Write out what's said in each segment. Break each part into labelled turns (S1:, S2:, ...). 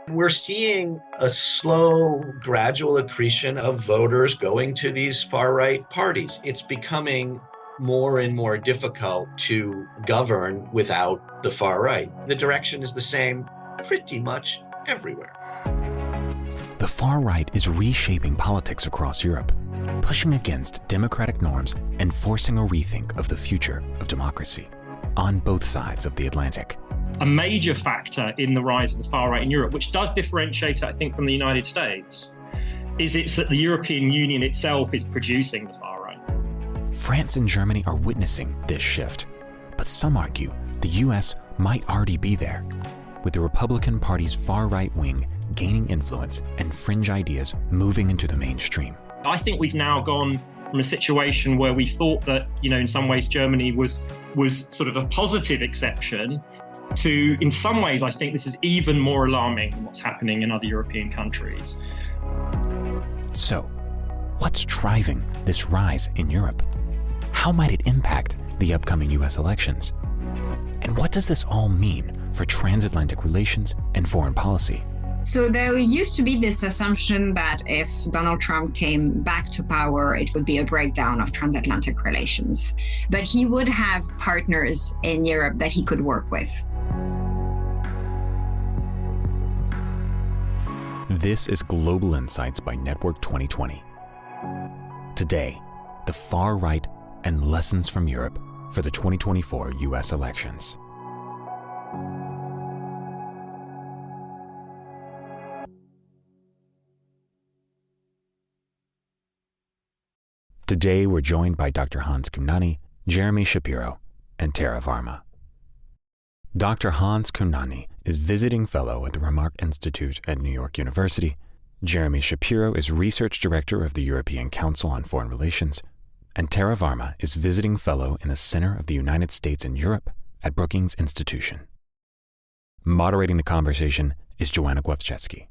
S1: We're seeing a slow, gradual accretion of voters going to these far-right parties. It's becoming more and more difficult to govern without the far right. The direction is the same pretty much everywhere.
S2: The far right is reshaping politics across Europe, pushing against democratic norms and forcing a rethink of the future of democracy on both sides of the Atlantic.
S3: A major factor in the rise of the far right in Europe, which does differentiate it, I think, from the United States, is it's that the European Union itself is producing the far right.
S2: France and Germany are witnessing this shift, but some argue the US might already be there, with the Republican Party's far right wing gaining influence and fringe ideas moving into the mainstream.
S3: I think we've now gone from a situation where we thought that, in some ways Germany was sort of a positive exception to, in some ways, I think this is even more alarming than what's happening in other European countries.
S2: So, what's driving this rise in Europe? How might it impact the upcoming US elections? And what does this all mean for transatlantic relations and foreign policy?
S4: So there used to be this assumption that if Donald Trump came back to power, it would be a breakdown of transatlantic relations. But he would have partners in Europe that he could work with.
S2: This is Global Insights by Network 2020. Today, the far right and lessons from Europe for the 2024 US elections. Today, we're joined by Dr. Hans Kundnani, Jeremy Shapiro, and Tara Varma. Dr. Hans Kundnani is visiting fellow at the Remarque Institute at New York University. Jeremy Shapiro is research director of the European Council on Foreign Relations, and Tara Varma is visiting fellow in the Center of the United States in Europe at Brookings Institution. Moderating the conversation is Joanna Gwowczewski.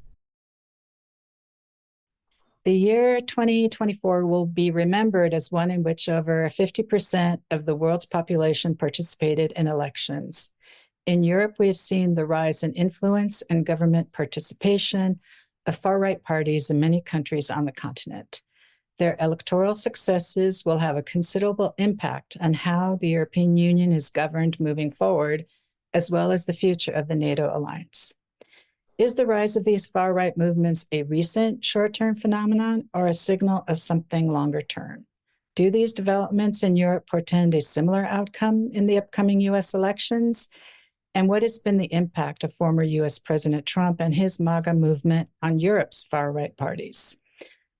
S5: The year 2024 will be remembered as one in which over 50% of the world's population participated in elections. In Europe, we have seen the rise in influence and government participation of far-right parties in many countries on the continent. Their electoral successes will have a considerable impact on how the European Union is governed moving forward, as well as the future of the NATO alliance. Is the rise of these far-right movements a recent short-term phenomenon or a signal of something longer term? Do these developments in Europe portend a similar outcome in the upcoming US elections? And what has been the impact of former US President Trump and his MAGA movement on Europe's far-right parties?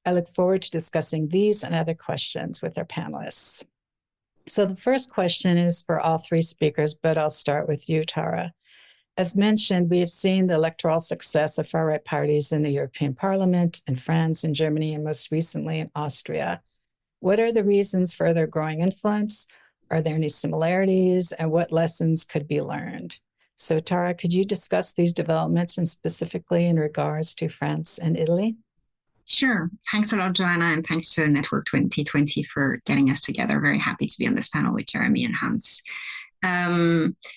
S5: I look forward to discussing these and other questions with our panelists. So the first question is for all three speakers, but I'll start with you, Tara. As mentioned, we have seen the electoral success of far-right parties in the European Parliament, in France, in Germany, and most recently in Austria. What are the reasons for their growing influence? Are there any similarities, and what lessons could be learned? So Tara, could you discuss these developments and specifically in regards to France and Italy?
S4: Sure. Thanks a lot, Joanna, and thanks to Network 2020 for getting us together. Very happy to be on this panel with Jeremy and Hans.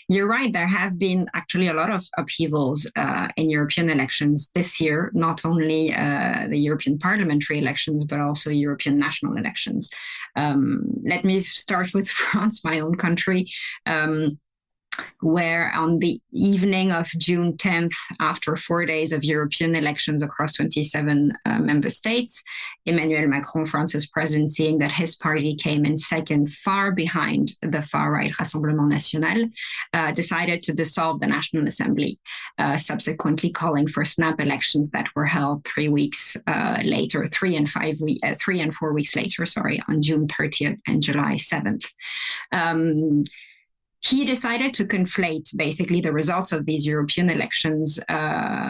S4: You're right, there have been actually a lot of upheavals in European elections this year, not only the European parliamentary elections, but also European national elections. Let me start with France, my own country, where on the evening of June 10th, after 4 days of European elections across 27 member states, Emmanuel Macron, France's president, seeing that his party came in second, far behind the far-right Rassemblement National, decided to dissolve the National Assembly, subsequently calling for snap elections that were held 3 weeks later, 3 and 4 weeks later, on June 30th and July 7th. He decided to conflate basically the results of these European elections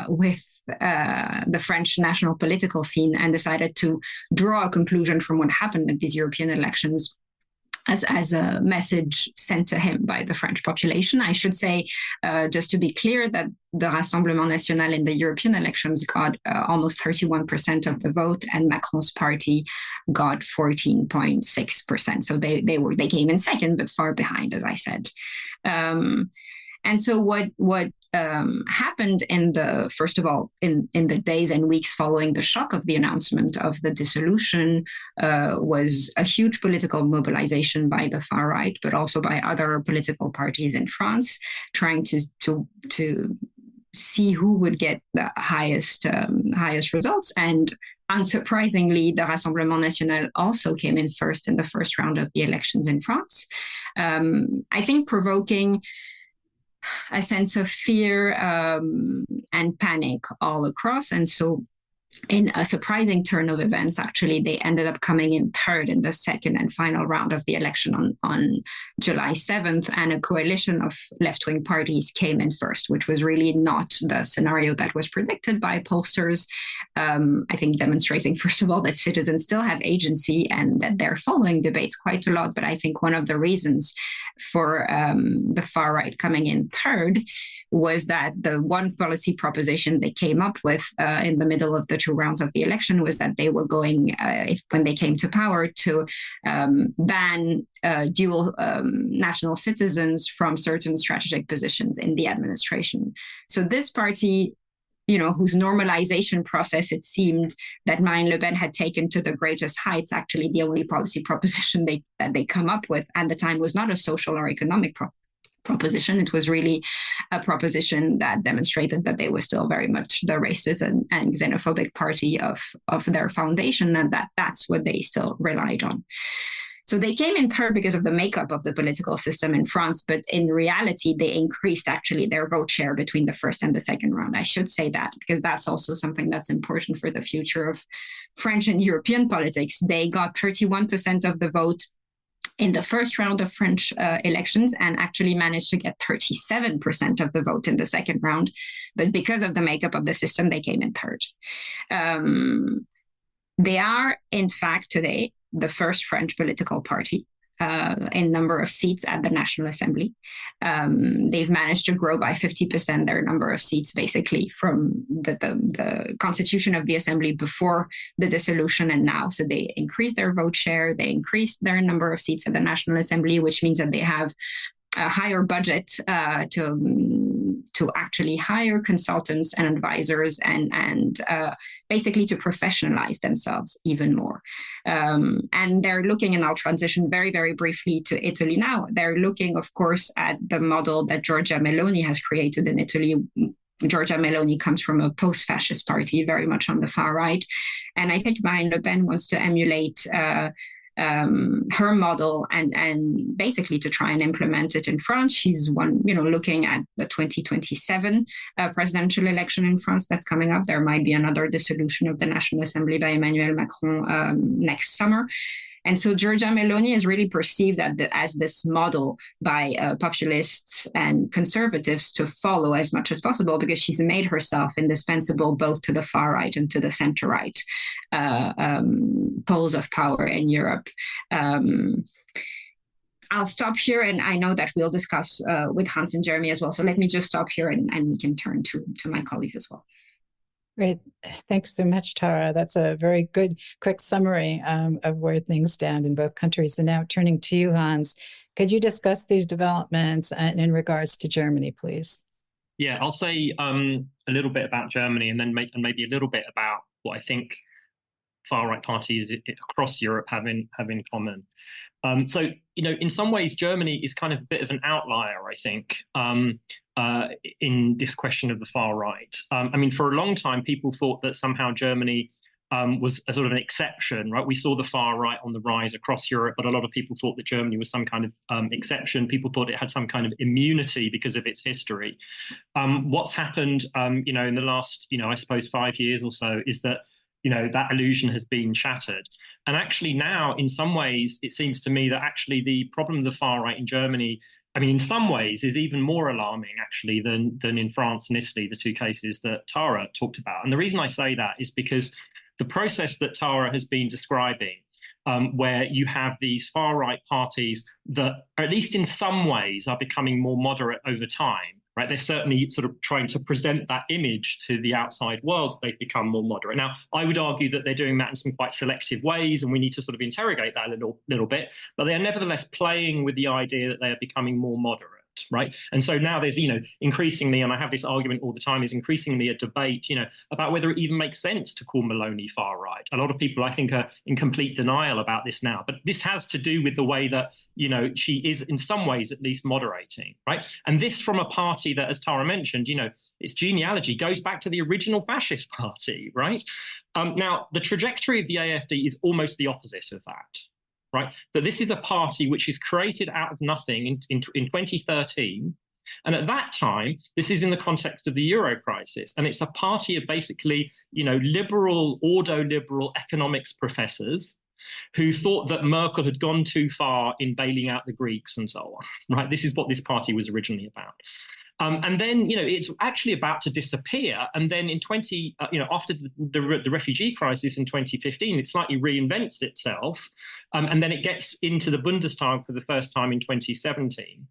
S4: with the French national political scene and decided to draw a conclusion from what happened at these European elections as a message sent to him by the French population. I should say, just to be clear, that the Rassemblement National in the European elections got almost 31% of the vote, and Macron's party got 14.6%. So they came in second, but far behind, as I said. And so what happened first of all, in the days and weeks following the shock of the announcement of the dissolution, was a huge political mobilization by the far right, but also by other political parties in France, trying to see who would get the highest results. And unsurprisingly, the Rassemblement National also came in first in the first round of the elections in France. I think provoking a sense of fear and panic all across. And so in a surprising turn of events, actually, they ended up coming in third in the second and final round of the election on July 7th, and a coalition of left-wing parties came in first, which was really not the scenario that was predicted by pollsters. I think demonstrating, first of all, that citizens still have agency and that they're following debates quite a lot. But I think one of the reasons for the far right coming in third was that the one policy proposition they came up with in the middle of the two rounds of the election was that they were going, when they came to power, to ban dual national citizens from certain strategic positions in the administration. So this party, whose normalization process it seemed that Marine Le Pen had taken to the greatest heights, actually the only policy proposition that they come up with at the time was not a social or economic proposition. It was really a proposition that demonstrated that they were still very much the racist and xenophobic party of their foundation, and that's what they still relied on. So they came in third because of the makeup of the political system in France, but in reality, they increased actually their vote share between the first and the second round. I should say that because that's also something that's important for the future of French and European politics. They got 31% of the vote in the first round of French elections and actually managed to get 37% of the vote in the second round. But because of the makeup of the system, they came in third. They are, in fact, today, the first French political party in number of seats at the National Assembly. They've managed to grow by 50% their number of seats, basically, from the constitution of the Assembly before the dissolution and now. So they increased their vote share, they increased their number of seats at the National Assembly, which means that they have a higher budget to actually hire consultants and advisors and basically to professionalize themselves even more. And they're looking, and I'll transition very, very briefly to Italy now. They're looking, of course, at the model that Giorgia Meloni has created in Italy. Giorgia Meloni comes from a post-fascist party, very much on the far right. And I think Marine Le Pen wants to emulate her model and basically to try and implement it in France. She's looking at the 2027 presidential election in France that's coming up. There might be another dissolution of the National Assembly by Emmanuel Macron next summer. And so Giorgia Meloni is really perceived as this model by populists and conservatives to follow as much as possible, because she's made herself indispensable both to the far right and to the center right poles of power in Europe. I'll stop here, and I know that we'll discuss with Hans and Jeremy as well. So let me just stop here and we can turn to my colleagues as well.
S5: Great. Thanks so much, Tara. That's a very good, quick summary of where things stand in both countries. And now turning to you, Hans, could you discuss these developments in regards to Germany, please?
S3: Yeah, I'll say a little bit about Germany and then maybe a little bit about what I think far-right parties across Europe have in common. So, in some ways, Germany is kind of a bit of an outlier, I think, in this question of the far right. For a long time, people thought that somehow Germany was a sort of an exception, right? We saw the far right on the rise across Europe, but a lot of people thought that Germany was some kind of exception. People thought it had some kind of immunity because of its history. What's happened, in the last, I suppose 5 years or so is that that illusion has been shattered. And actually now, in some ways, it seems to me that actually the problem of the far right in Germany, in some ways, is even more alarming, actually, than in France and Italy, the two cases that Tara talked about. And the reason I say that is because the process that Tara has been describing, where you have these far-right parties that, at least in some ways, are becoming more moderate over time, right? They're certainly sort of trying to present that image to the outside world. They've become more moderate. Now, I would argue that they're doing that in some quite selective ways, and we need to sort of interrogate that a little bit. But they are nevertheless playing with the idea that they are becoming more moderate. right? And so now there's, increasingly, and I have this argument all the time, is increasingly a debate, about whether it even makes sense to call Maloney far right. A lot of people, I think, are in complete denial about this now, but this has to do with the way that, she is in some ways at least moderating, right? And this from a party that, as Tara mentioned, its genealogy goes back to the original fascist party, right? Now, the trajectory of the AfD is almost the opposite of that, right? That this is a party which is created out of nothing in 2013. And at that time, this is in the context of the Euro crisis. And it's a party of basically, liberal, ordo-liberal economics professors who thought that Merkel had gone too far in bailing out the Greeks and so on, right? This is what this party was originally about. And then, it's actually about to disappear. And then in after the refugee crisis in 2015, it slightly reinvents itself. And then it gets into the Bundestag for the first time in 2017.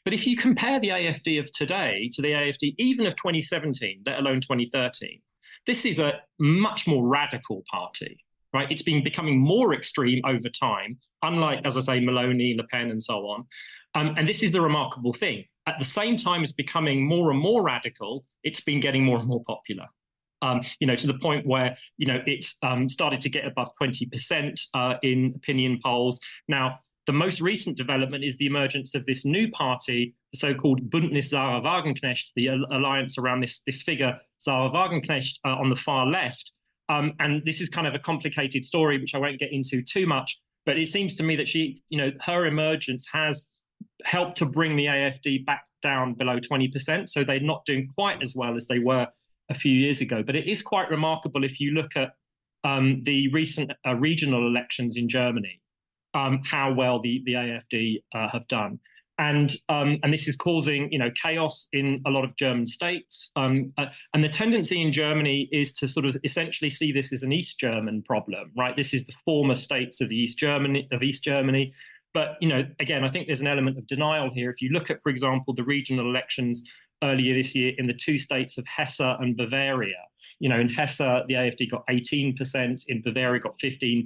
S3: But if you compare the AfD of today to the AfD even of 2017, let alone 2013, this is a much more radical party, right? It's been becoming more extreme over time, unlike, as I say, Maloney, Le Pen, and so on. And this is the remarkable thing. At the same time as becoming more and more radical, it's been getting more and more popular. To the point where, it's started to get above 20% in opinion polls. Now, the most recent development is the emergence of this new party, the so-called Bündnis Sarah Wagenknecht, the alliance around this figure, Sarah Wagenknecht, on the far left. And this is kind of a complicated story, which I won't get into too much. But it seems to me that she, her emergence has helped to bring the AfD back down below 20%. So they're not doing quite as well as they were a few years ago. But it is quite remarkable if you look at the recent regional elections in Germany, how well the AfD have done. And this is causing, chaos in a lot of German states. And the tendency in Germany is to sort of essentially see this as an East German problem, right? This is the former states of East Germany. But, again, I think there's an element of denial here. If you look at, for example, the regional elections earlier this year in the two states of Hesse and Bavaria, in Hesse, the AfD got 18%, in Bavaria got 15%,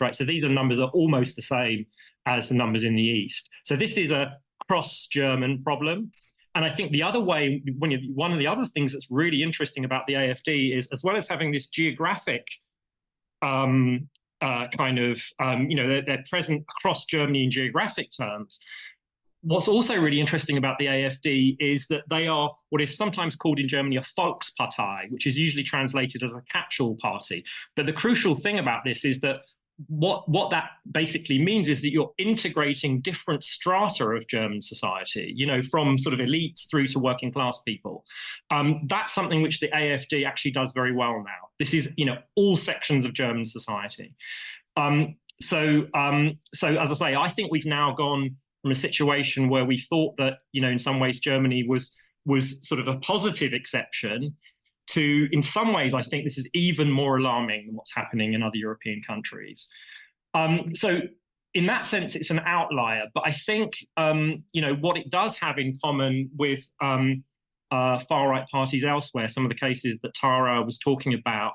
S3: right? So these are numbers that are almost the same as the numbers in the East. So this is a cross-German problem. And I think the other way, one of the other things that's really interesting about the AfD is, as well as having this geographic they're present across Germany in geographic terms. What's also really interesting about the AfD is that they are what is sometimes called in Germany a Volkspartei, which is usually translated as a catch-all party. But the crucial thing about this is that what that basically means is that you're integrating different strata of German society, from sort of elites through to working class people. That's something which the AfD actually does very well now. This is, all sections of German society. So as I say, I think we've now gone from a situation where we thought that, in some ways Germany was sort of a positive exception to, in some ways, I think this is even more alarming than what's happening in other European countries. So in that sense, it's an outlier. But I think, what it does have in common with far-right parties elsewhere, some of the cases that Tara was talking about,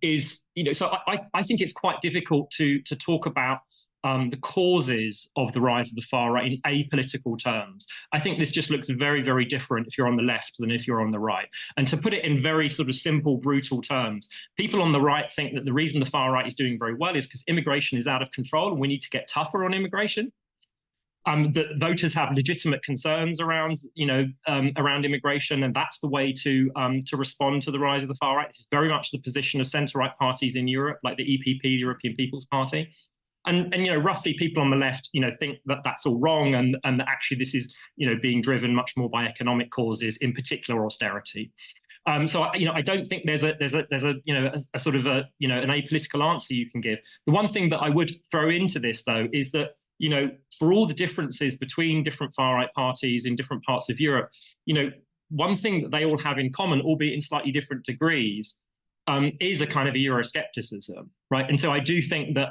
S3: is, so I think it's quite difficult to talk about the causes of the rise of the far right in apolitical terms. I think this just looks very, very different if you're on the left than if you're on the right. And to put it in very sort of simple, brutal terms, people on the right think that the reason the far right is doing very well is because immigration is out of control and we need to get tougher on immigration. That voters have legitimate concerns around, around immigration, and that's the way to respond to the rise of the far right. It's very much the position of centre-right parties in Europe, like the EPP, the European People's Party. And roughly people on the left, think that that's all wrong, and that actually this is, being driven much more by economic causes, in particular austerity. So I don't think there's a sort of an apolitical answer you can give. The one thing that I would throw into this though is that, for all the differances between different far right parties in different parts of Europe, one thing that they all have in common, albeit in slightly different degrees, is a kind of a Euroscepticism, right? And so I do think that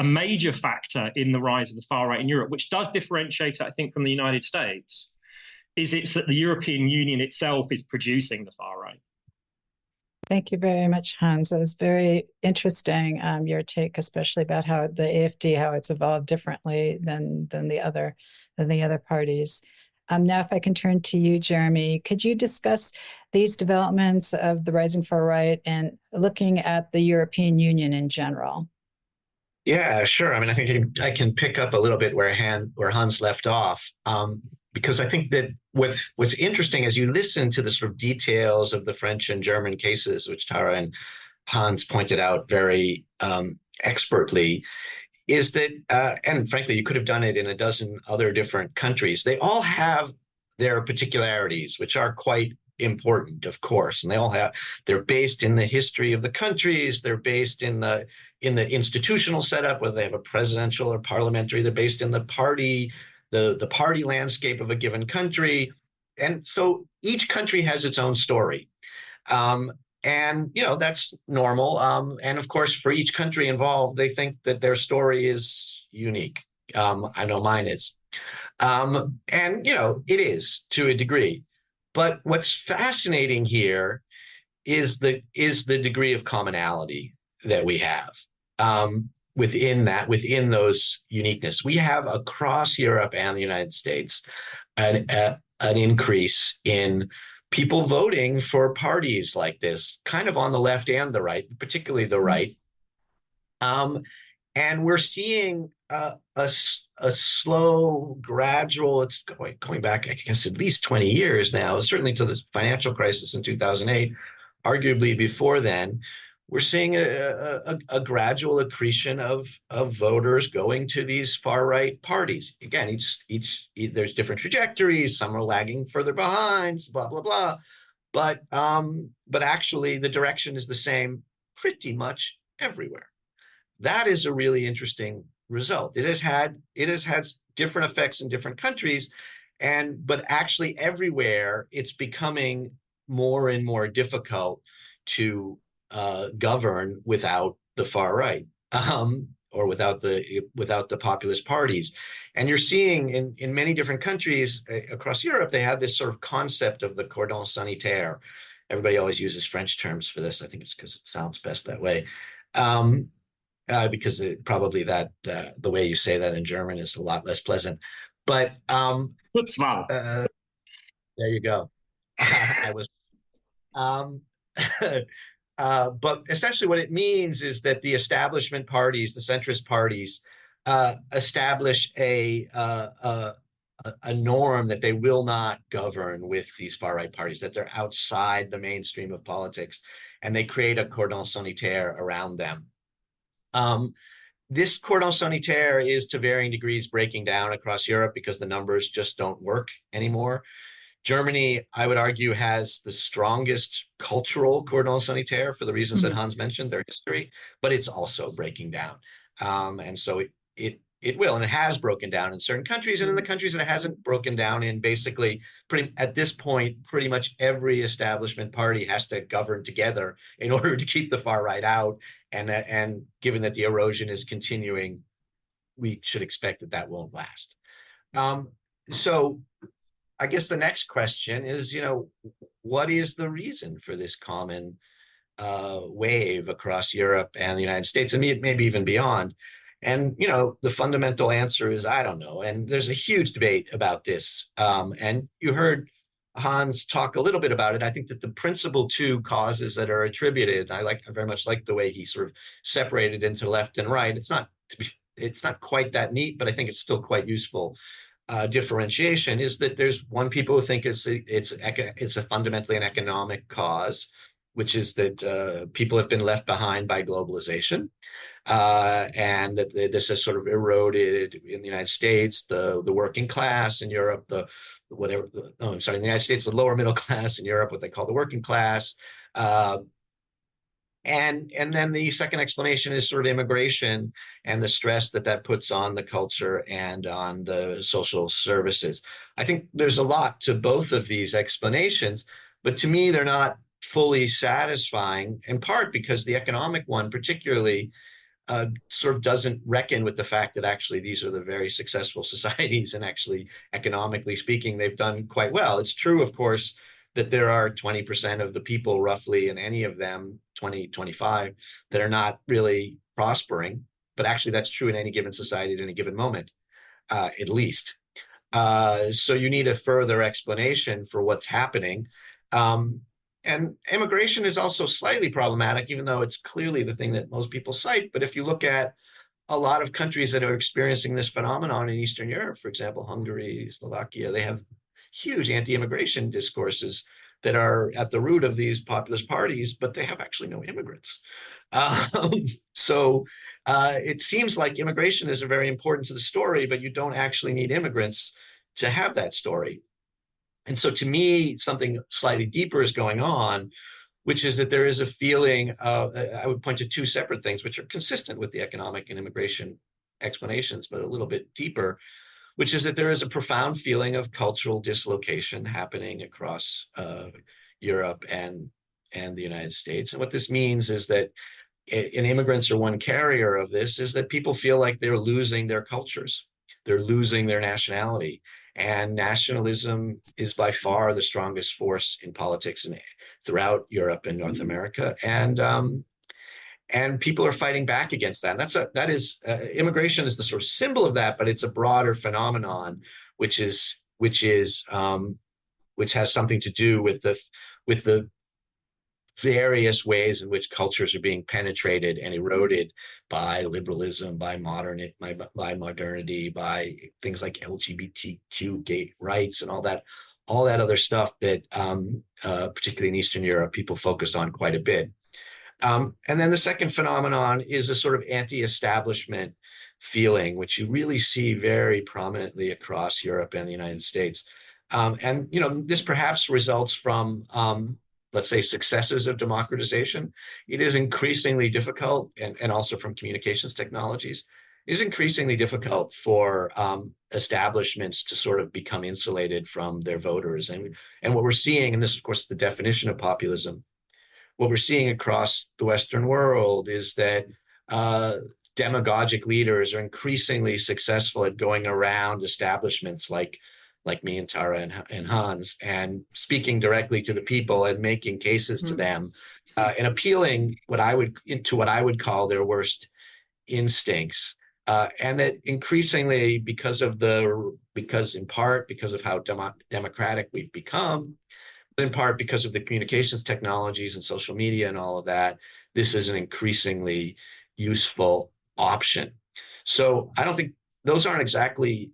S3: a major factor in the rise of the far right in Europe, which does differentiate, I think, from the United States, is it's that the European Union itself is producing the far right.
S5: Thank you very much, Hans. It was very interesting, your take, especially about how the AfD, how it's evolved differently than the other parties. Now, if I can turn to you, Jeremy, could you discuss these developments of the rising far right and looking at the European Union in general?
S1: Yeah, sure. I mean, I think I can pick up a little bit where Hans left off, because I think that what's interesting as you listen to the sort of details of the French and German cases, which Tara and Hans pointed out very expertly, is that, and frankly, you could have done it in a dozen other different countries. They all have their particularities, which are quite important, of course, and they're based in the history of the countries. They're based in the institutional setup, whether they have a presidential or parliamentary. They're based in the party landscape of a given country, and so each country has its own story. And that's normal. And of course, for each country involved, they think that their story is unique. I know mine is, and it is to a degree. But what's fascinating here is the degree of commonality that we have within those uniqueness. We have across Europe and the United States an increase in people voting for parties like this, kind of on the left and the right, particularly the right. And we're seeing a slow, gradual, it's going back, I guess, at least 20 years now, certainly to the financial crisis in 2008, arguably before then. We're seeing a gradual accretion of voters going to these far right parties. Again, each there's different trajectories. Some are lagging further behind. Blah blah blah. But actually, the direction is the same pretty much everywhere. That is a really interesting result. It has had different effects in different countries, but actually everywhere it's becoming more and more difficult to govern without the far right, or without the populist parties. And you're seeing in many different countries across Europe, they have this sort of concept of the cordon sanitaire. Everybody always uses French terms for this. I think it's because it sounds best that way. Because probably the way you say that in German is a lot less pleasant. But there you go. I was. But essentially what it means is that the establishment parties, the centrist parties, establish a norm that they will not govern with these far-right parties, that they're outside the mainstream of politics, and they create a cordon sanitaire around them. This cordon sanitaire is to varying degrees breaking down across Europe because the numbers just don't work anymore. Germany, I would argue, has the strongest cultural cordon sanitaire for the reasons that Hans mentioned, their history, but it's also breaking down. And so it will, and it has broken down in certain countries, and in the countries that it hasn't broken down in, basically, at this point, pretty much every establishment party has to govern together in order to keep the far right out. And given that the erosion is continuing, we should expect that won't last. So I guess the next question is, what is the reason for this common wave across Europe and the United States, and maybe even beyond? And, the fundamental answer is, I don't know. And there's a huge debate about this. And you heard Hans talk a little bit about it. I think that the principal two causes that are attributed, I very much like the way he sort of separated into left and right. It's not quite that neat, but I think it's still quite useful. Differentiation is that there's people who think it's a fundamentally an economic cause, which is that people have been left behind by globalization, and that this has sort of eroded in the United States the working class, in Europe in the United States the lower middle class, in Europe what they call the working class. And then the second explanation is sort of immigration and the stress that puts on the culture and on the social services. I think there's a lot to both of these explanations, but to me, they're not fully satisfying, in part because the economic one particularly sort of doesn't reckon with the fact that actually these are the very successful societies, and actually, economically speaking, they've done quite well. It's true, of course, that there are 20% of the people roughly in any of them, 25, that are not really prospering. But actually, that's true in any given society at any given moment, at least. So you need a further explanation for what's happening. And immigration is also slightly problematic, even though it's clearly the thing that most people cite. But if you look at a lot of countries that are experiencing this phenomenon in Eastern Europe, for example, Hungary, Slovakia, they have huge anti-immigration discourses that are at the root of these populist parties, but they have actually no immigrants. So it seems like immigration is very important to the story, but you don't actually need immigrants to have that story. And so to me, something slightly deeper is going on, which is that there is a feeling of, I would point to two separate things, which are consistent with the economic and immigration explanations, but a little bit deeper, which is that there is a profound feeling of cultural dislocation happening across Europe and the United States. And what this means is that, and immigrants are one carrier of this, is that people feel like they're losing their cultures. They're losing their nationality. And nationalism is by far the strongest force in politics throughout Europe and North America. And people are fighting back against that. And that is immigration is the sort of symbol of that, but it's a broader phenomenon, which has something to do with the various ways in which cultures are being penetrated and eroded by liberalism, by modernity, by things like LGBTQ gay rights and all that other stuff that particularly in Eastern Europe, people focus on quite a bit. And then the second phenomenon is a sort of anti-establishment feeling, which you really see very prominently across Europe and the United States. And this perhaps results from let's say, successes of democratization. It is increasingly difficult, and also from communications technologies, it is increasingly difficult for establishments to sort of become insulated from their voters. And what we're seeing, and this is, of course, the definition of populism, what we're seeing across the Western world is that demagogic leaders are increasingly successful at going around establishments like me and Tara and Hans, and speaking directly to the people and making cases to them, and appealing what I would call their worst instincts. And that increasingly, because in part because of how democratic we've become, but in part because of the communications technologies and social media and all of that, this is an increasingly useful option. So I don't think those aren't exactly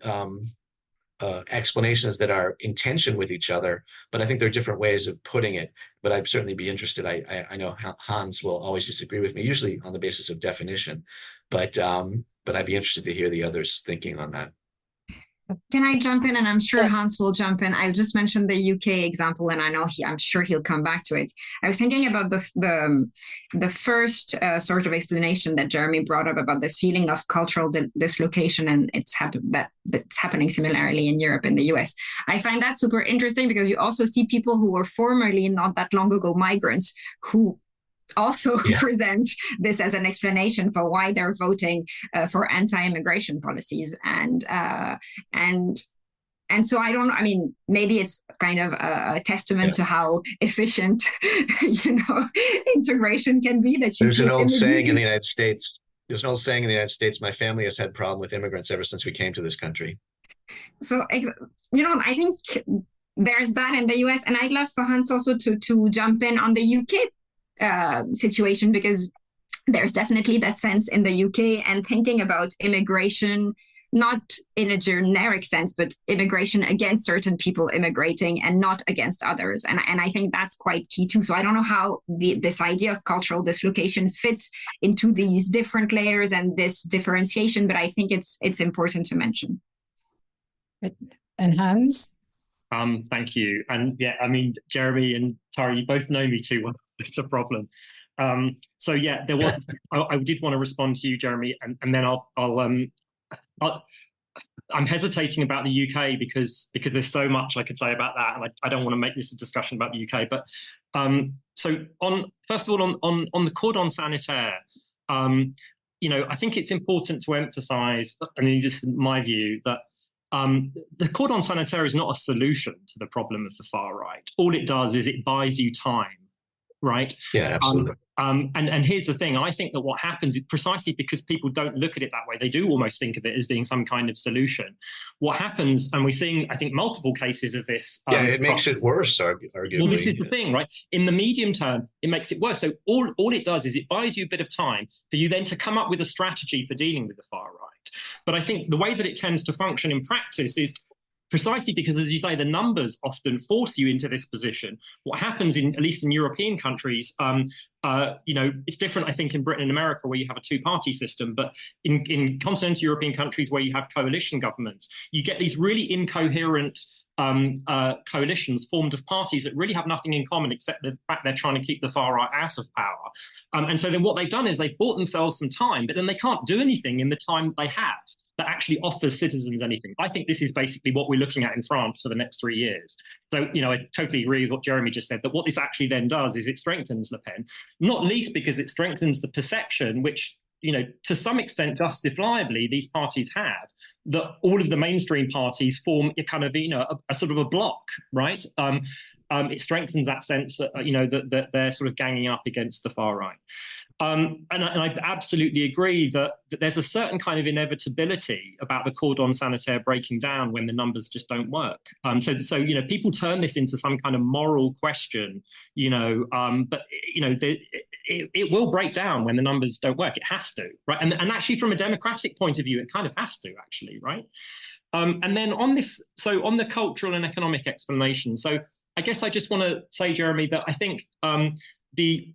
S1: explanations that are in tension with each other, but I think there are different ways of putting it. But I'd certainly be interested. I know Hans will always disagree with me, usually on the basis of definition, but I'd be interested to hear the others' thinking on that.
S4: Can I jump in? And I'm sure Hans will jump in. I'll just mention the UK example, and I know I'm sure he'll come back to it. I was thinking about the first sort of explanation that Jeremy brought up about this feeling of cultural dislocation, and it's happening similarly in Europe and the US. I find that super interesting because you also see people who were formerly not that long ago migrants who also present this as an explanation for why they're voting for anti-immigration policies. And so I mean, maybe it's kind of a testament to how efficient, integration can be. That
S1: there's an old saying in the United States. There's an old saying in the United States, my family has had problem with immigrants ever since we came to this country.
S4: So, I think there's that in the US. And I'd love for Hans also to jump in on the UK situation, because there's definitely that sense in the UK, and thinking about immigration not in a generic sense, but immigration against certain people immigrating and not against others. And I think that's quite key too. So I don't know how this idea of cultural dislocation fits into these different layers and this differentiation, but I think it's important to mention.
S5: And Hans?
S3: Thank you. And yeah, I mean, Jeremy and Tara, you both know me too well. It's a problem. So yeah, there was. I did want to respond to you, Jeremy, and then I'm hesitating about the UK because there's so much I could say about that, and I don't want to make this a discussion about the UK. But so first of all, on the cordon sanitaire, I think it's important to emphasise, and this is my view, that the cordon sanitaire is not a solution to the problem of the far right. All it does is it buys you time, right?
S1: Yeah, absolutely.
S3: And here's the thing. I think that what happens is precisely because people don't look at it that way. They do almost think of it as being some kind of solution. What happens, and we're seeing, I think, multiple cases of this.
S1: It makes it worse, arguably.
S3: Well, this is the thing, right? In the medium term, it makes it worse. So all it does is it buys you a bit of time for you then to come up with a strategy for dealing with the far right. But I think the way that it tends to function in practice is precisely because, as you say, the numbers often force you into this position. What happens at least in European countries, it's different, I think, in Britain and America, where you have a two-party system, but in continental European countries where you have coalition governments, you get these really incoherent coalitions formed of parties that really have nothing in common except the fact they're trying to keep the far right out of power. And so then what they've done is they've bought themselves some time, but then they can't do anything in the time they have that actually offers citizens anything. I think this is basically what we're looking at in France for the next 3 years. So, I totally agree with what Jeremy just said, that what this actually then does is it strengthens Le Pen, not least because it strengthens the perception, which, to some extent, justifiably, these parties have, that all of the mainstream parties form a kind of, a sort of a block, right? It strengthens that sense, that they're sort of ganging up against the far right. And I absolutely agree that there's a certain kind of inevitability about the cordon sanitaire breaking down when the numbers just don't work. So people turn this into some kind of moral question, but it will break down when the numbers don't work. It has to, right? And actually, from a democratic point of view, it kind of has to, actually, right? And then on the cultural and economic explanation. So I guess I just want to say, Jeremy, that I think the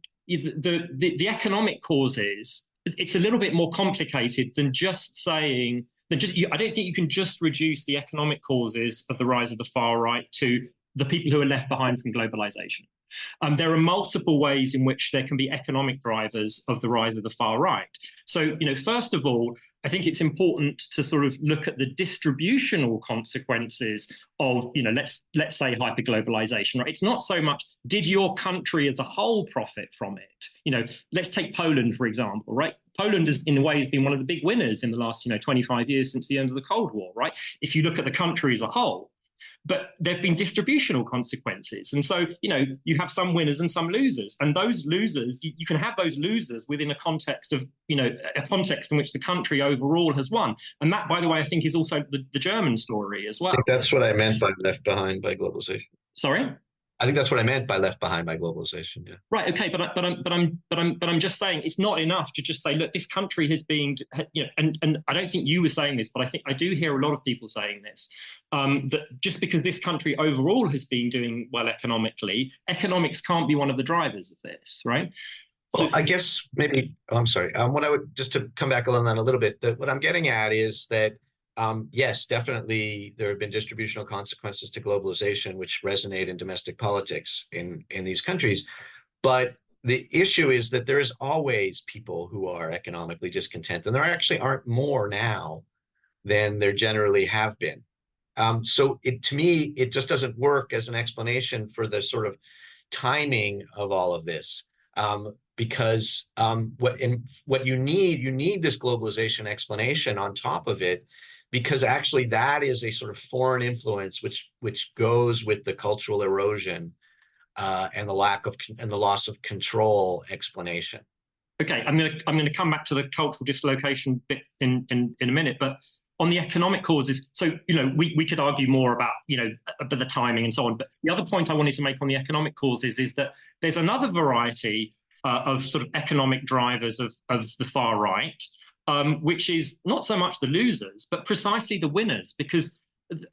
S3: economic causes, it's a little bit more complicated than just saying I don't think you can just reduce the economic causes of the rise of the far right to the people who are left behind from globalization. There are multiple ways in which there can be economic drivers of the rise of the far right. So, first of all, I think it's important to sort of look at the distributional consequences of, let's say hyperglobalization, right? It's not so much, did your country as a whole profit from it? Let's take Poland, for example, right? Poland has, in a way, has been one of the big winners in the last, 25 years since the end of the Cold War, right? If you look at the country as a whole. But there have been distributional consequences. And so, you have some winners and some losers. And those losers, you can have those losers within a context of, a context in which the country overall has won. And that, by the way, I think is also the German story as well.
S1: I think that's what I meant by left behind by globalization.
S3: Sorry?
S1: I think that's what I meant by left behind by globalization. Yeah.
S3: Right. Okay. But I'm just saying it's not enough to just say, look, this country has been, and I don't think you were saying this, but I think I do hear a lot of people saying this, that just because this country overall has been doing well economically, economics can't be one of the drivers of this, right?
S1: So, well, I guess maybe, I'm sorry. What I would, just to come back on that a little bit, what I'm getting at is that yes, definitely there have been distributional consequences to globalization, which resonate in domestic politics in these countries. But the issue is that there is always people who are economically discontent, and there actually aren't more now than there generally have been. So to me, it just doesn't work as an explanation for the sort of timing of all of this. Because what you need this globalization explanation on top of it, because actually that is a sort of foreign influence which goes with the cultural erosion and the loss of control explanation.
S3: Okay, I'm gonna come back to the cultural dislocation bit in a minute, but on the economic causes, so we could argue more about the timing and so on. But the other point I wanted to make on the economic causes is that there's another variety of sort of economic drivers of the far right. Which is not so much the losers, but precisely the winners. Because,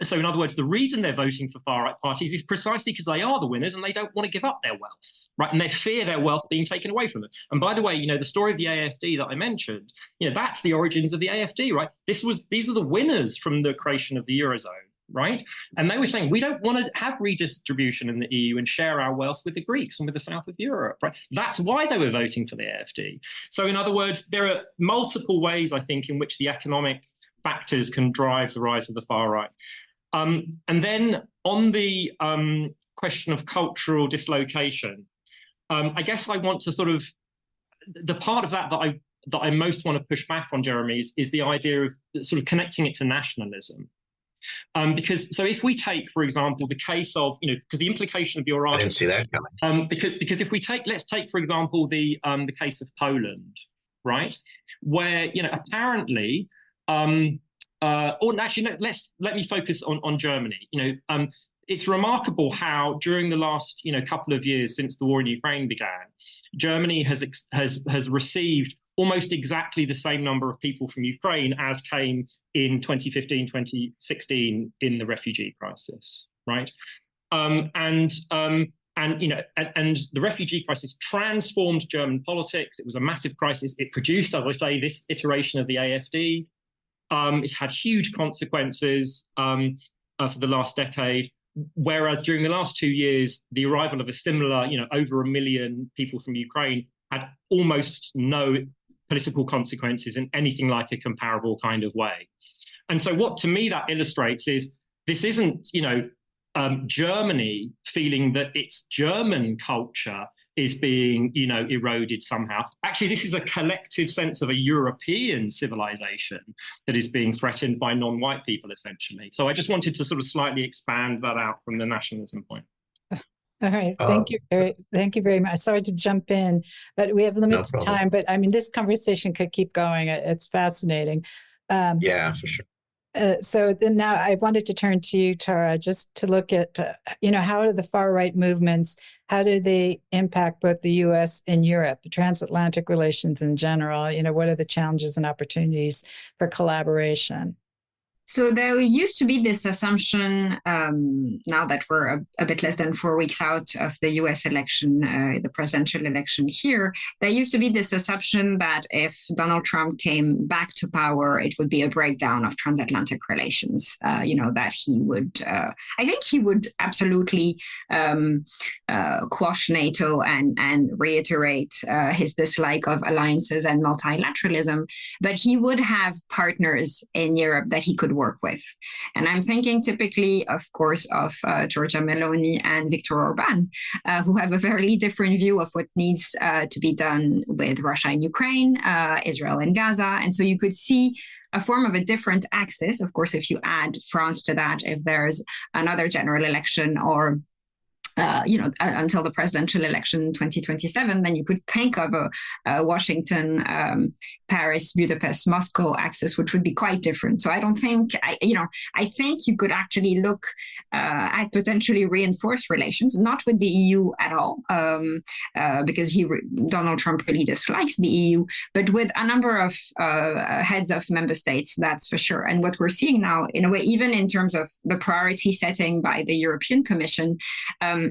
S3: so in other words, the reason they're voting for far right parties is precisely because they are the winners and they don't want to give up their wealth, right? And they fear their wealth being taken away from them. And by the way, the story of the AfD that I mentioned, that's the origins of the AfD, right? These are the winners from the creation of the Eurozone, right? And they were saying, we don't want to have redistribution in the EU and share our wealth with the Greeks and with the south of Europe, right? That's why they were voting for the AfD. So in other words, there are multiple ways, I think, in which the economic factors can drive the rise of the far right. And then on the question of cultural dislocation, I guess I want to sort of, the part of that I most want to push back on, Jeremy, is the idea of sort of connecting it to nationalism. Because so if we take, for example, the case of, because the implication of your
S1: I
S3: argument,
S1: didn't see that coming.
S3: because if we let's take, for example, the case of Poland, right, where apparently, or actually, no, let me focus on Germany. It's remarkable how during the last couple of years since the war in Ukraine began, Germany has received almost exactly the same number of people from Ukraine as came in 2015, 2016 in the refugee crisis, right? And the refugee crisis transformed German politics. It was a massive crisis. It produced, as I say, this iteration of the AfD. It's had huge consequences for the last decade. Whereas during the last 2 years, the arrival of a similar, over 1 million people from Ukraine had almost no political consequences in anything like a comparable kind of way. And so what to me that illustrates is this isn't, Germany feeling that its German culture is being, eroded somehow. Actually, this is a collective sense of a European civilization that is being threatened by non-white people, essentially. So I just wanted to sort of slightly expand that out from the nationalism point.
S5: All right. Thank you. Thank you very much. Sorry to jump in, but we have limited time. But I mean, this conversation could keep going. It's fascinating.
S1: Yeah, for sure.
S5: So then now I wanted to turn to you, Tara, just to look at, how do the far right movements, how do they impact both the U.S. and Europe, transatlantic relations in general? What are the challenges and opportunities for collaboration?
S4: So there used to be this assumption, now that we're a bit less than 4 weeks out of the US election, the presidential election here, there used to be this assumption that if Donald Trump came back to power, it would be a breakdown of transatlantic relations, that he would, I think he would absolutely quash NATO and reiterate his dislike of alliances and multilateralism, but he would have partners in Europe that he could work with. And I'm thinking typically, of course, of Giorgia Meloni and Viktor Orban, who have a very different view of what needs to be done with Russia and Ukraine, Israel and Gaza. And so you could see a form of a different axis. Of course, if you add France to that, if there's another general election or until the presidential election in 2027, then you could think of a Washington, Paris, Budapest, Moscow axis, which would be quite different. So I don't think, I think you could actually look at potentially reinforced relations, not with the EU at all, because Donald Trump really dislikes the EU, but with a number of heads of member states, that's for sure. And what we're seeing now, in a way, even in terms of the priority setting by the European Commission,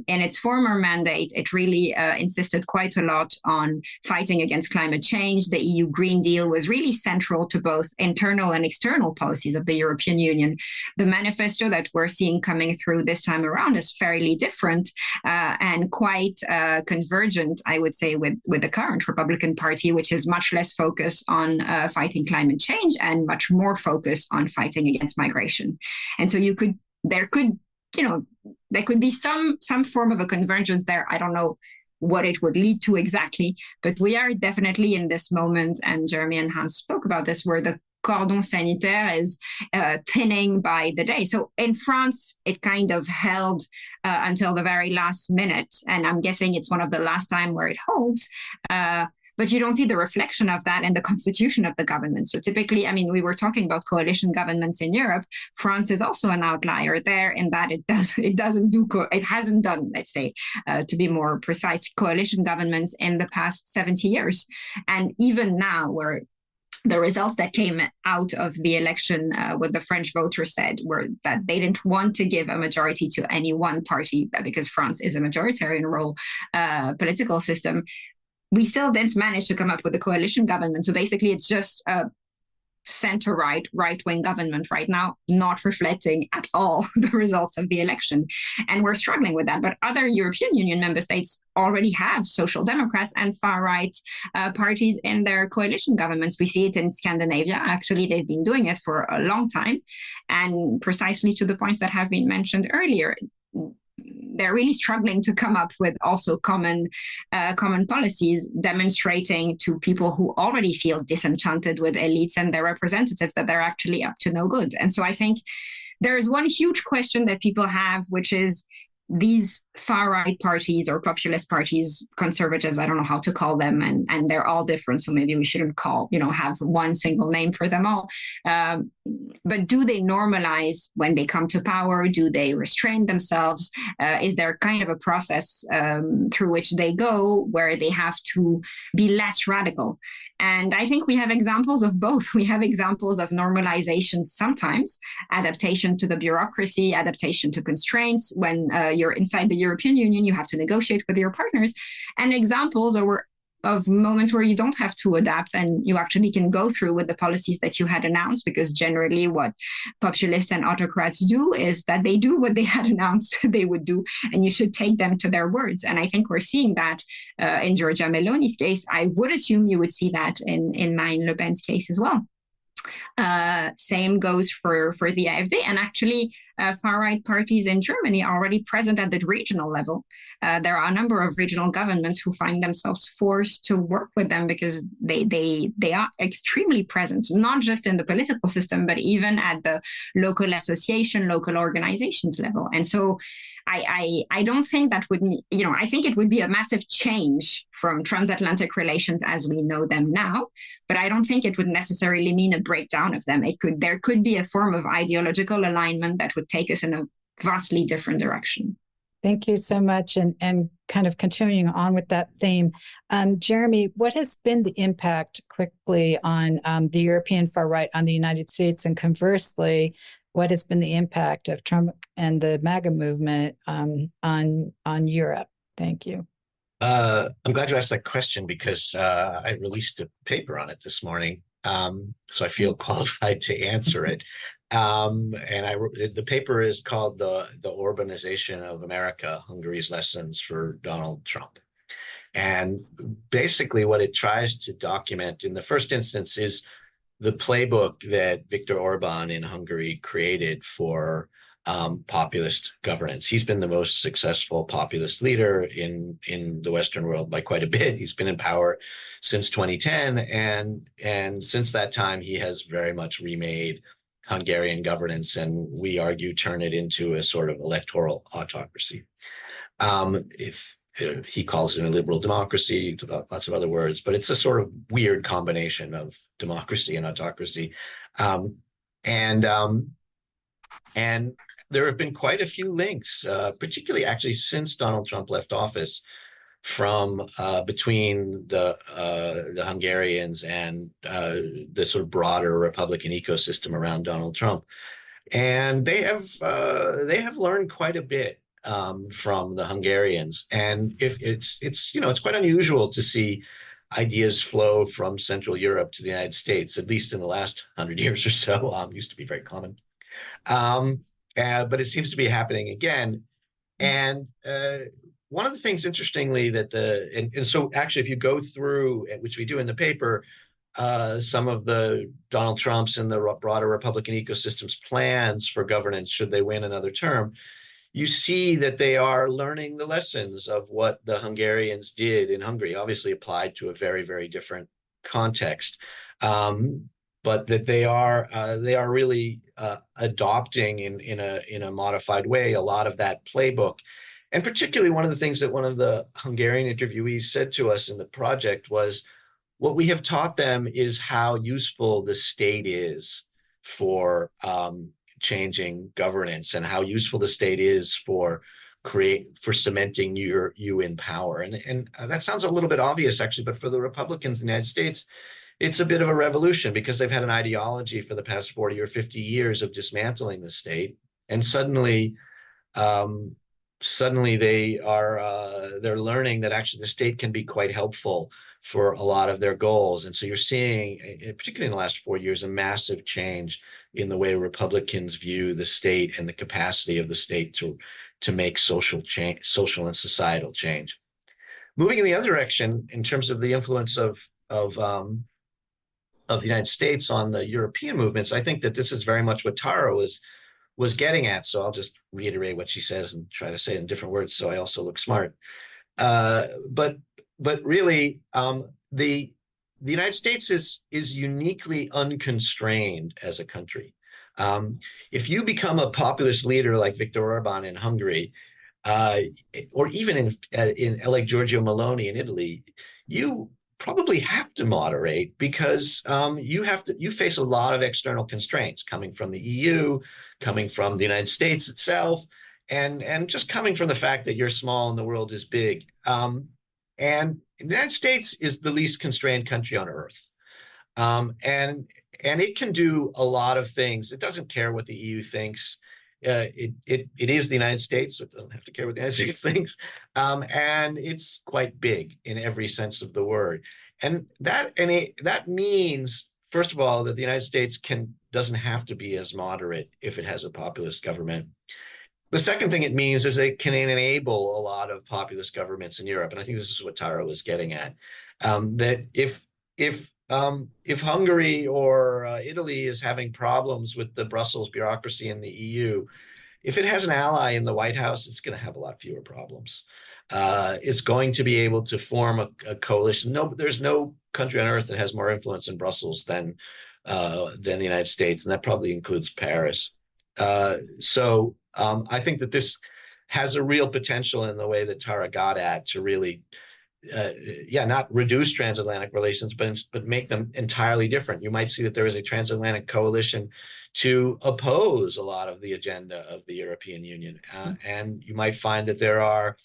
S4: in its former mandate, it really insisted quite a lot on fighting against climate change. The EU Green Deal was really central to both internal and external policies of the European Union. The manifesto that we're seeing coming through this time around is fairly different and quite convergent, I would say, with the current Republican Party, which is much less focused on fighting climate change and much more focused on fighting against migration. And so there could be some form of a convergence there. I don't know what it would lead to exactly, but we are definitely in this moment, and Jeremy and Hans spoke about this, where the cordon sanitaire is thinning by the day. So in France, it kind of held until the very last minute, and I'm guessing it's one of the last time where it holds. But you don't see the reflection of that in the constitution of the government. So typically, I mean, we were talking about coalition governments in Europe. France is also an outlier there in that it hasn't done, let's say, to be more precise, coalition governments in the past 70 years. And even now, where the results that came out of the election, what the French voters said, were that they didn't want to give a majority to any one party because France is a majoritarian role political system. We still didn't manage to come up with a coalition government. So basically, it's just a center-right, right-wing government right now, not reflecting at all the results of the election. And we're struggling with that. But other European Union member states already have social democrats and far-right parties in their coalition governments. We see it in Scandinavia. Actually, they've been doing it for a long time. And precisely to the points that have been mentioned earlier, they're really struggling to come up with also common policies, demonstrating to people who already feel disenchanted with elites and their representatives that they're actually up to no good. And so I think there's one huge question that people have, which is these far right parties or populist parties, conservatives, I don't know how to call them, and they're all different. So maybe we shouldn't have one single name for them all. But do they normalize when they come to power? Do they restrain themselves? Is there kind of a process through which they go where they have to be less radical? And I think we have examples of both. We have examples of normalization sometimes, adaptation to the bureaucracy, adaptation to constraints. When you're inside the European Union, you have to negotiate with your partners. And examples of moments where you don't have to adapt and you actually can go through with the policies that you had announced, because generally what populists and autocrats do is that they do what they had announced they would do, and you should take them to their words. And I think we're seeing that in Giorgia Meloni's case. I would assume you would see that in Marine Le Pen's case as well. Same goes for the AfD, and actually far-right parties in Germany are already present at the regional level. There are a number of regional governments who find themselves forced to work with them because they are extremely present, not just in the political system, but even at the local association, local organizations level. And so I don't think that would, I think it would be a massive change from transatlantic relations as we know them now, but I don't think it would necessarily mean a breakdown of them. There could be a form of ideological alignment that would take us in a vastly different direction.
S5: Thank you so much. And kind of continuing on with that theme, Jeremy, what has been the impact quickly on the European far right on the United States, and conversely, what has been the impact of Trump and the MAGA movement on Europe? Thank you.
S1: I'm glad you asked that question because I released a paper on it this morning, so I feel qualified to answer it. The paper is called the Urbanization of America: Hungary's Lessons for Donald Trump. And basically what it tries to document in the first instance is the playbook that Viktor Orban in Hungary created for populist governance. He's been the most successful populist leader in the Western world by quite a bit. He's been in power since 2010, and since that time he has very much remade Hungarian governance, and we argue turn it into a sort of electoral autocracy. If he calls it a liberal democracy, lots of other words, but it's a sort of weird combination of democracy and autocracy. And there have been quite a few links, particularly actually since Donald Trump left office, from between the Hungarians and the sort of broader Republican ecosystem around Donald Trump. And they have learned quite a bit from the Hungarians, and if it's quite unusual to see ideas flow from Central Europe to the United States, at least in the last 100 years or so. Used to be very common, but it seems to be happening again. And one of the things, interestingly, that so actually, if you go through, which we do in the paper, some of the Donald Trump's and the broader Republican ecosystem's plans for governance, should they win another term, you see that they are learning the lessons of what the Hungarians did in Hungary, obviously applied to a very, very different context, but that they are really adopting in a modified way a lot of that playbook. And particularly one of the things that one of the Hungarian interviewees said to us in the project was, what we have taught them is how useful the state is for changing governance, and how useful the state is for cementing you in power. And that sounds a little bit obvious, actually, but for the Republicans in the United States, it's a bit of a revolution, because they've had an ideology for the past 40 or 50 years of dismantling the state, and suddenly they're learning that actually the state can be quite helpful for a lot of their goals. And so you're seeing, particularly in the last 4 years, a massive change in the way Republicans view the state and the capacity of the state to make social and societal change. Moving in the other direction, in terms of the influence of the United States on the European movements, I think that this is very much what Tara was getting at. So I'll just reiterate what she says and try to say it in different words, so I also look smart. But really, the United States is uniquely unconstrained as a country. If you become a populist leader like Viktor Orban in Hungary, uh, or even in like Giorgio Meloni in Italy, you probably have to moderate because you face a lot of external constraints coming from the EU, coming from the United States itself, and just coming from the fact that you're small and the world is big. And the United States is the least constrained country on earth. Um, and and it can do a lot of things. It doesn't care what the EU thinks. It is the United States, so it doesn't have to care what the United States thinks. And it's quite big in every sense of the word. And that means, first of all, that the United States doesn't have to be as moderate if it has a populist government. The second thing it means is it can enable a lot of populist governments in Europe, and I think this is what Tara was getting at. That if Hungary or Italy is having problems with the Brussels bureaucracy in the EU, if it has an ally in the White House, it's going to have a lot fewer problems. It's going to be able to form a coalition. No, there's no country on earth that has more influence in Brussels than the United States, and that probably includes Paris. So I think that this has a real potential in the way that Tara got at to really not reduce transatlantic relations, but make them entirely different. You might see that there is a transatlantic coalition to oppose a lot of the agenda of the European Union. And you might find that there are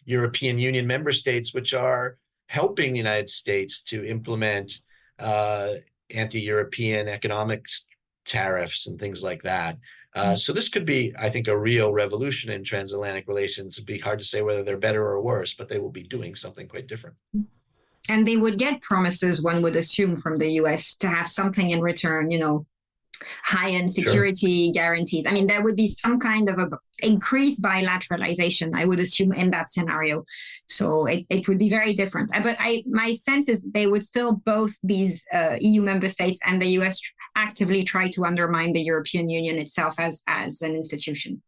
S1: European Union member states which are helping the United States to implement anti-European economic tariffs and things like that. So this could be, I think, a real revolution in transatlantic relations. It'd be hard to say whether they're better or worse, but they will be doing something quite different.
S4: And they would get promises, one would assume, from the US to have something in return, high-end security guarantees. I mean, there would be some kind of increased bilateralization, I would assume, in that scenario. So it would be very different. But my sense is they would still, both these EU member states and the US, actively try to undermine the European Union itself as an institution.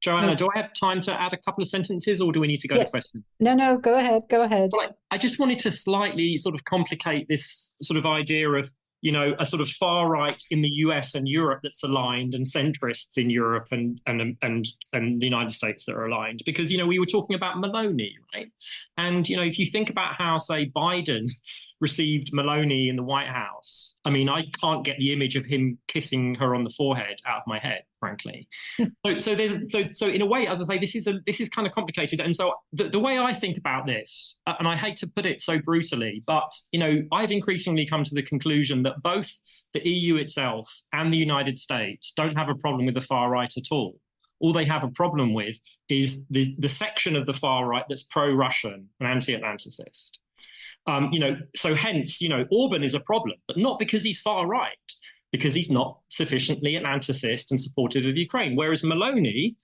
S3: Joanna, do I have time to add a couple of sentences, or do we need to go to questions?
S5: No, go ahead.
S3: Well, I just wanted to slightly sort of complicate this sort of idea of, a sort of far right in the US and Europe that's aligned, and centrists in Europe and the United States that are aligned. Because, we were talking about Meloni, right? And, if you think about how, say, Biden received Meloni in the White House, I mean, I can't get the image of him kissing her on the forehead out of my head, frankly. So in a way, as I say, this is kind of complicated. And so the way I think about this, and I hate to put it so brutally, but I've increasingly come to the conclusion that both the EU itself and the United States don't have a problem with the far right at all. All they have a problem with is the section of the far right that's pro-Russian and anti-Atlanticist. So hence, Orban is a problem, but not because he's far right, because he's not sufficiently Atlanticist and supportive of Ukraine. Whereas Meloni,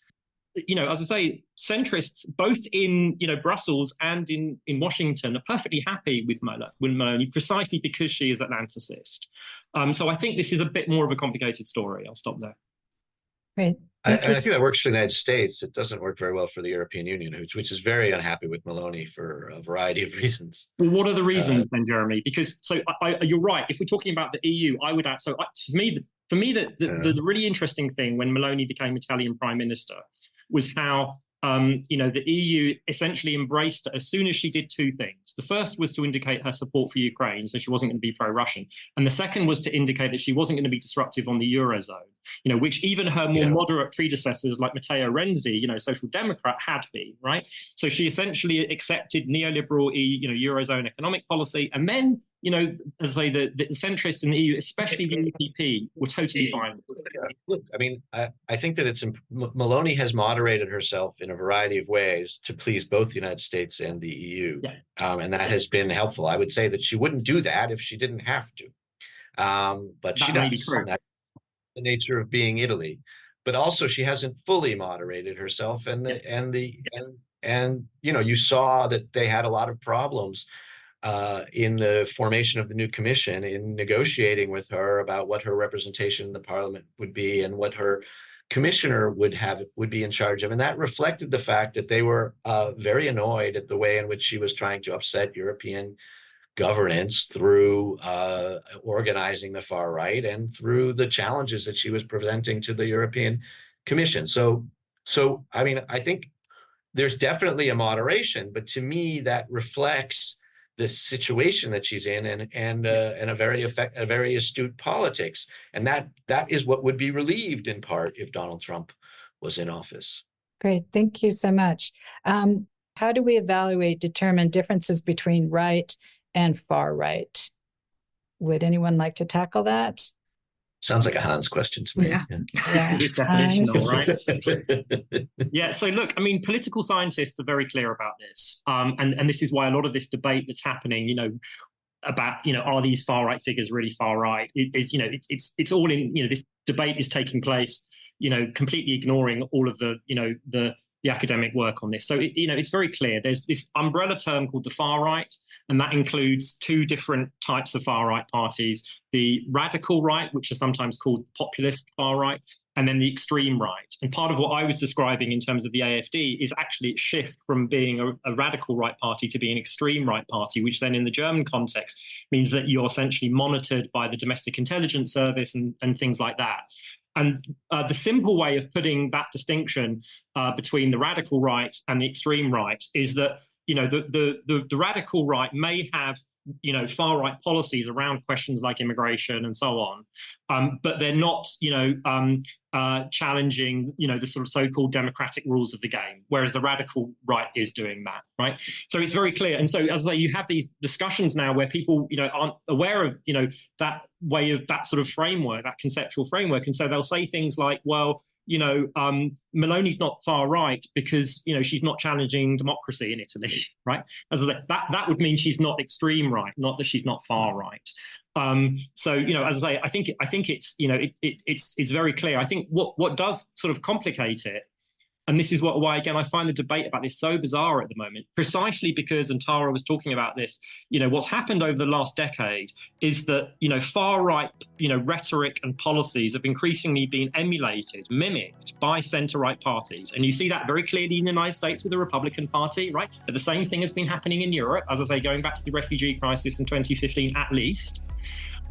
S3: as I say, centrists both in Brussels and in Washington are perfectly happy with Meloni precisely because she is Atlanticist. So I think this is a bit more of a complicated story. I'll stop there.
S5: Great.
S1: I think that works for the United States. It doesn't work very well for the European Union, which is very unhappy with Meloni for a variety of reasons.
S3: Well, what are the reasons then, Jeremy? Because you're right. If we're talking about the EU, I would add. So for me, the really interesting thing when Meloni became Italian Prime Minister was how the EU essentially embraced her as soon as she did two things. The first was to indicate her support for Ukraine, so she wasn't going to be pro-Russian. And the second was to indicate that she wasn't going to be disruptive on the Eurozone, which even her more moderate predecessors like Matteo Renzi, Social Democrat, had been, right? So she essentially accepted neoliberal Eurozone economic policy. And then, as I say, the centrists in the EU, especially the EPP, were totally fine.
S1: Look, I mean, I think that Meloni has moderated herself in a variety of ways to please both the United States and the EU. And that has been helpful. I would say that she wouldn't do that if she didn't have to. But she does. That's the nature of being Italy. But also she hasn't fully moderated herself. And you saw that they had a lot of problems in the formation of the new commission, in negotiating with her about what her representation in the parliament would be and what her commissioner would be in charge of. And that reflected the fact that they were very annoyed at the way in which she was trying to upset European governance through organizing the far right and through the challenges that she was presenting to the European Commission. So I mean, I think there's definitely a moderation, but to me that reflects the situation that she's in and a very astute politics, and that is what would be relieved in part if Donald Trump was in office.
S5: Great, thank you so much. How do we determine differences between right and far right? Would anyone like to tackle that?
S1: Sounds like a Hans question to me.
S4: Yeah.
S3: It's definitional, right? Yeah. So look, I mean, political scientists are very clear about this, and this is why a lot of this debate that's happening, about are these far right figures really far right? It's all in this debate is taking place, completely ignoring all of the academic work on this. So it's very clear. There's this umbrella term called the far right, and that includes two different types of far right parties: the radical right, which is sometimes called populist far right, and then the extreme right. And part of what I was describing in terms of the AfD is actually its shift from being a radical right party to being an extreme right party, which then in the German context means that you're essentially monitored by the domestic intelligence service and things like that. And the simple way of putting that distinction between the radical right and the extreme right is that the radical right may have far right policies around questions like immigration and so on, but they're not challenging the sort of so-called democratic rules of the game, whereas the radical right is doing that, right? So it's very clear. And so as I say, you have these discussions now where people aren't aware of that way of that sort of framework, that conceptual framework, and so they'll say things like, well, Meloni's not far right because she's not challenging democracy in Italy, right? As that would mean she's not extreme right, not that she's not far right. So as I say, I think it's it's very clear. I think what does sort of complicate it, and this is why again I find the debate about this so bizarre at the moment, precisely because, and Tara was talking about this, what's happened over the last decade is that far right rhetoric and policies have increasingly been emulated, mimicked by centre-right parties, and you see that very clearly in the United States with the Republican Party, right? But the same thing has been happening in Europe, as I say, going back to the refugee crisis in 2015 at least.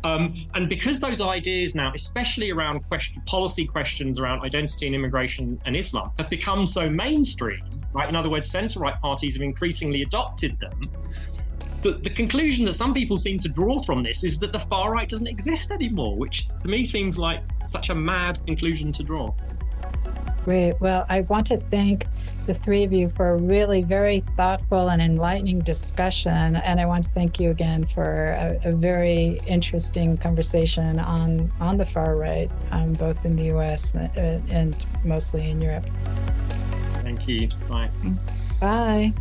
S3: And because those ideas now, especially around policy questions around identity and immigration and Islam, have become so mainstream, right? In other words, centre-right parties have increasingly adopted them. The conclusion that some people seem to draw from this is that the far right doesn't exist anymore, which to me seems like such a mad conclusion to draw.
S5: Great. Well, I want to thank the three of you for a really very thoughtful and enlightening discussion. And I want to thank you again for a very interesting conversation on the far right, both in the US and mostly in Europe.
S3: Thank you. Bye.
S5: Bye.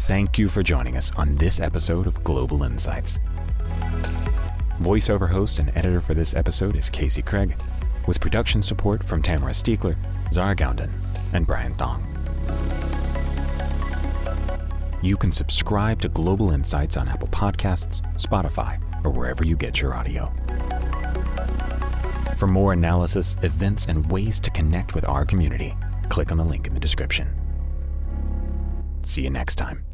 S2: Thank you for joining us on this episode of Global Insights. Voiceover host and editor for this episode is Casey Craig, with production support from Tamara Stiegler, Zara Goundan, and Brian Thong. You can subscribe to Global Insights on Apple Podcasts, Spotify, or wherever you get your audio. For more analysis, events, and ways to connect with our community, click on the link in the description. See you next time.